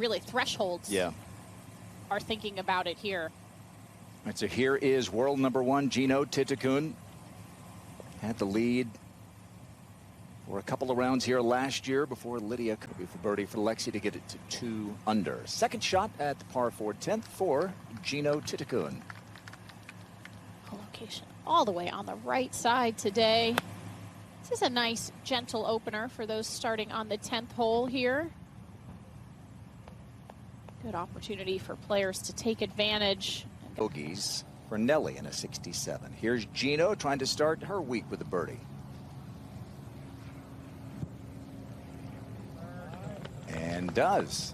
really thresholds are thinking about it here. All right, so here is world number 1, Jeeno Thitikul. Had the lead for a couple of rounds here last year before Lydia could be for birdie for Lexi to get it to 2 under. Second shot at the par 4 10th for Jeeno Thitikul. Location all the way on the right side today. This is a nice, gentle opener for those starting on the 10th hole here. Good opportunity for players to take advantage. Bogeys for Nelly in a 67. Here's Jeeno trying to start her week with a birdie. And does.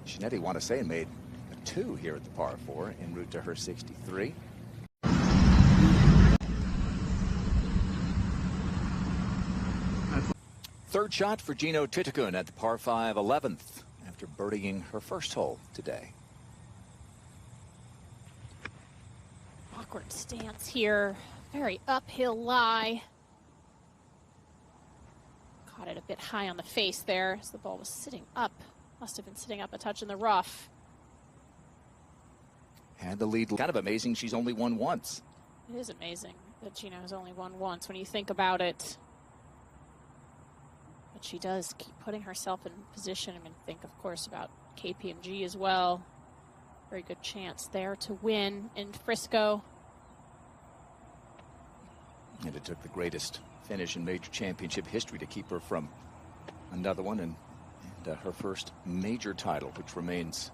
Chanettee, want to say, made a 2 here at the par 4 en route to her 63. Third shot for Jeeno Thitikul at the par 5 11th after birdieing her first hole today. Awkward stance here. Very uphill lie. Caught it a bit high on the face there as the ball was sitting up. Must have been sitting up a touch in the rough. Had the lead. Kind of amazing she's only won once. It is amazing that Jeeno has only won once when you think about it. But she does keep putting herself in position. I mean, think, of course, about KPMG as well. Very good chance there to win in Frisco. And it took the greatest finish in major championship history to keep her from another one and her first major title, which remains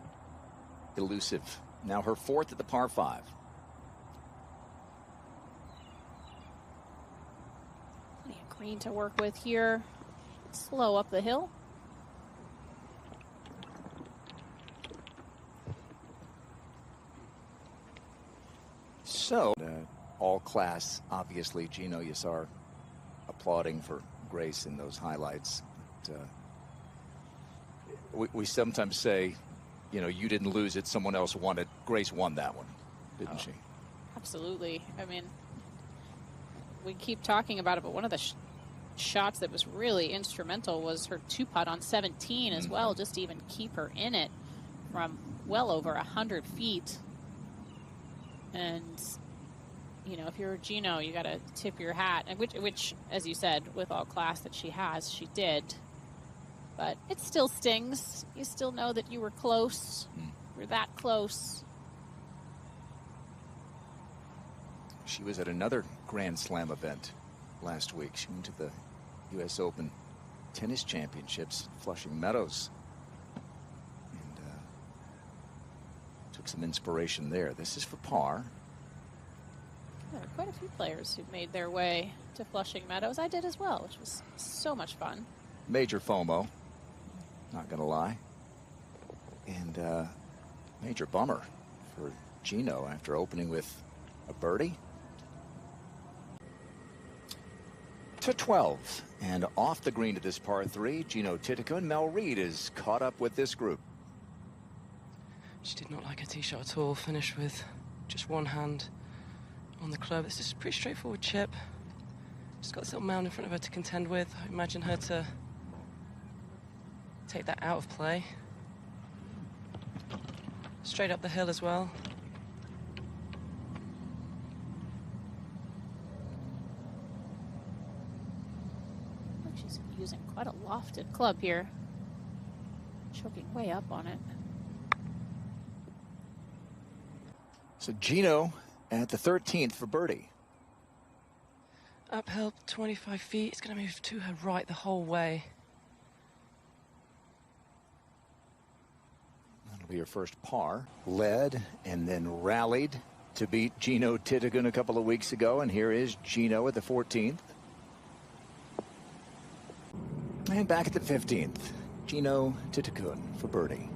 elusive. Now her 4th at the par 5. Plenty of green to work with here. Slow up the hill. So, all class, obviously, Jeeno, you saw her applauding for Grace in those highlights. But, we sometimes say, you know, you didn't lose it, someone else won it. Grace won that one, didn't she? Absolutely. I mean, we keep talking about it, but one of the shots that was really instrumental was her 2-putt on 17 as well, just to even keep her in it from well over 100 feet. And, you know, if you're Jeeno, you got to tip your hat, and which, as you said, with all class that she has, she did. But it still stings. You still know that you were close. You're that close. She was at another Grand Slam event last week. She went to the U.S. Open Tennis Championships, Flushing Meadows, and took some inspiration there. This is for par. There are quite a few players who've made their way to Flushing Meadows. I did as well, which was so much fun. Major FOMO, not gonna lie, and major bummer for Jeeno after opening with a birdie. To 12, and off the green to this par 3, Jeeno Thitikul, and Mel Reid is caught up with this group. She did not like her tee shot at all. Finished with just one hand on the club. This is a pretty straightforward chip. Just got this little mound in front of her to contend with. I imagine her to take that out of play. Straight up the hill as well. She's using quite a lofted club here. Choking way up on it. So Jeeno at the 13th for birdie. Uphill 25 feet. It's going to move to her right the whole way. That'll be her first par. Led and then rallied to beat Jeeno Thitikul a couple of weeks ago. And here is Jeeno at the 14th. And back at the 15th, Jeeno Thitikul for birdie.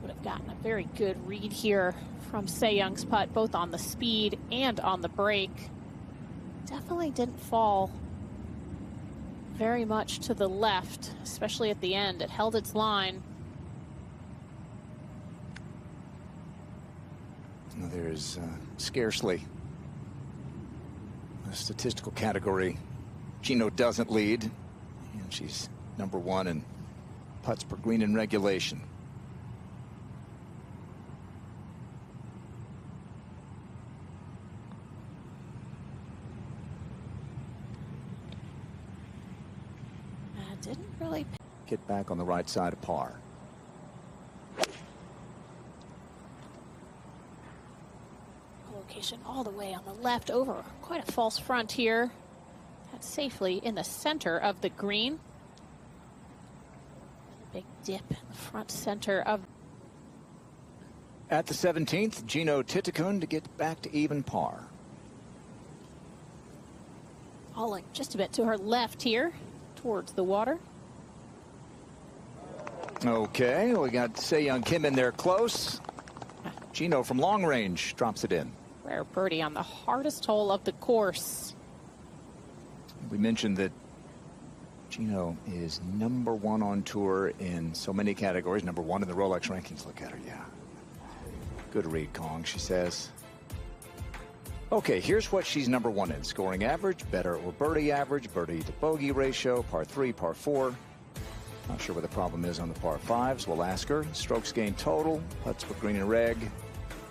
Would have gotten a very good read here from Se Young's putt, both on the speed and on the break. Definitely didn't fall very much to the left, especially at the end. It held its line. There's scarcely a statistical category Jeeno doesn't lead. And she's number 1 in putts per green in regulation. Didn't really Get back on the right side of par. Location all the way on the left over. Quite a false front here. That's safely in the center of the green. Big dip in the front center of. At the 17th, Jeeno Thitikul to get back to even par. Falling just a bit to her left here towards the water. Okay, we got Se-Young Kim in there close. Jeeno from long range drops it in. Rare birdie on the hardest hole of the course. We mentioned that Jeeno is number 1 on tour in so many categories. Number 1 in the Rolex rankings. Look at her, yeah. Good read, Kong, she says. Okay, here's what she's number 1 in. Scoring average, better or birdie average, birdie to bogey ratio, par 3, par 4. Not sure what the problem is on the par 5s. We'll ask her. Strokes gained total, putts per green and reg,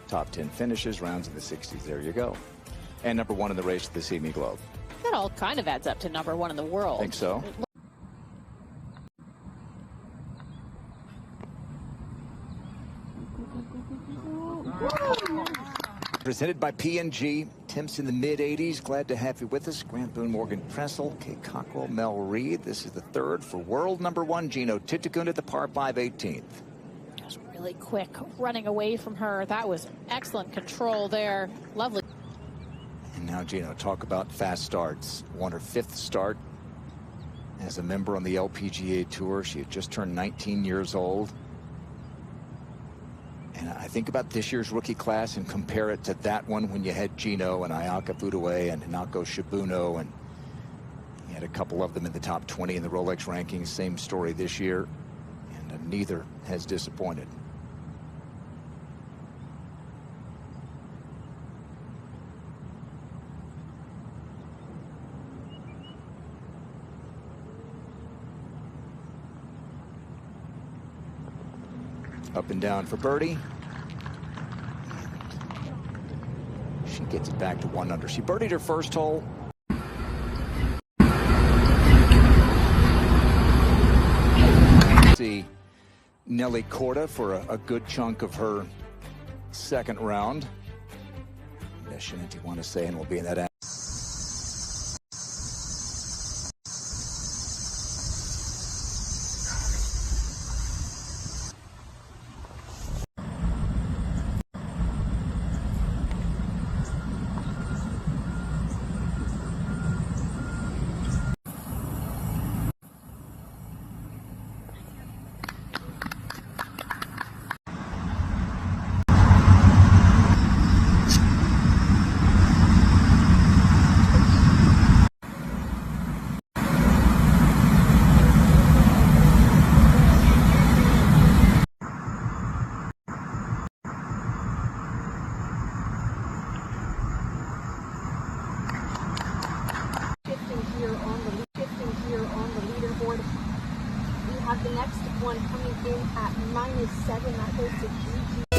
top 10 finishes, rounds in the 60s. There you go. And number 1 in the race to the CME Globe. That all kind of adds up to number 1 in the world. Think so. Presented by P&G. Temps in the mid-80s. Glad to have you with us. Grant Boone, Morgan Pressel, Kate Cockrell, Mel Reed. This is the 3rd for world number 1, Jeeno Thitikul at the par 5 18th. Just really quick running away from her. That was excellent control there. Lovely. And now, Jeeno, talk about fast starts. Won her 5th start as a member on the LPGA Tour. She had just turned 19 years old. And I think about this year's rookie class and compare it to that one when you had Jeeno and Ayaka Fudue and Hinako Shibuno, and you had a couple of them in the top 20 in the Rolex rankings. Same story this year, and neither has disappointed. Up and down for birdie. She gets it back to 1 under. She birdied her first hole. See Nelly Korda for a good chunk of her second round. Chanettee want to say, and will be in that. The next one coming in at -7. That goes to Jeeo